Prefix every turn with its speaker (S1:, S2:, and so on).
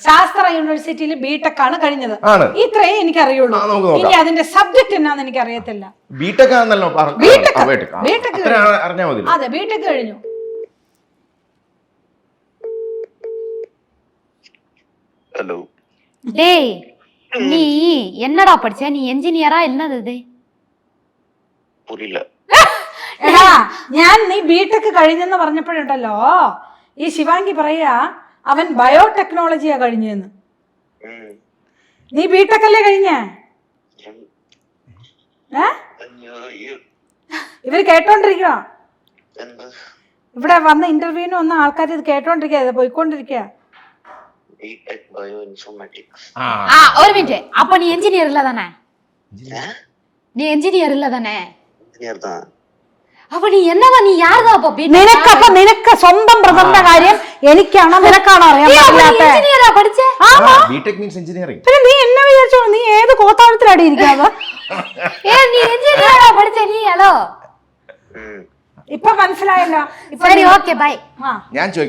S1: ശാസ്ത്ര യൂണിവേഴ്സിറ്റിയിൽ ബിടെക് ആണ് കഴിഞ്ഞത്. ഇത്രയും എനിക്ക് അറിയുള്ളൂ. ഇനി അതിന്റെ സബ്ജക്ട് എന്നാന്ന് എനിക്ക് അറിയത്തില്ല.
S2: ബിടെക് ആണല്ലോ
S1: അതെ, ബിടെക് കഴിഞ്ഞു.
S3: ஹலோ
S4: டேய் நீ என்னடா படிச்ச? நீ என்ஜினியரா என்னது இது?
S3: புரியல.
S1: എടാ, ഞാൻ നീ ബിടെക് കഴിഞ്ഞെന്ന് പറഞ്ഞപ്പോഴുണ്ടല്ലോ ഈ ശിവാംഗി പറയാ അവൻ ബയോടെക്നോളജിയാ കഴിഞ്ഞെന്ന്. നീ ബിടെക് അല്ലേ കഴിഞ്ഞേ? ഇവര് കേട്ടോണ്ടിരിക്കുക. ഇവിടെ വന്ന ഇന്റർവ്യൂവിന് വന്ന ആൾക്കാർ ഇത് കേട്ടോണ്ടിരിക്കുക, പോയിക്കൊണ്ടിരിക്കുക.
S4: ஒரு மினிட். அப்ப நீ என்ஜினியர் இல்ல தானே? நீ என்ஜினியர் இல்ல தானே?
S3: இன்ஜினியர் தான்.
S4: அப்ப நீ என்னவா? നീ யாரா? அப்ப
S1: നിനക്ക് സ്വന്തം ബ്രദറിന്റെ കാര്യം എനിക്കാണോ നിനക്കാണോ അറിയാൻ പറ്റാത്ത?
S4: എഞ്ചിനീയറാ പഠിച്ചേ?
S2: B Tech means engineering.
S1: പിന്നെ നീ എന്നെ വിചാരിച്ചോ? നീ ഏത് കോത്താഴത്തിലാടി ഇരിക്കാതെ?
S4: നീ എഞ്ചിനീയറാ പഠിച്ചേ? നീ ഹലോ
S1: ഇപ്പൊ മനസ്സിലായല്ലോ.
S4: സരി, ഓക്കേ, ബൈ.
S2: ഞാൻ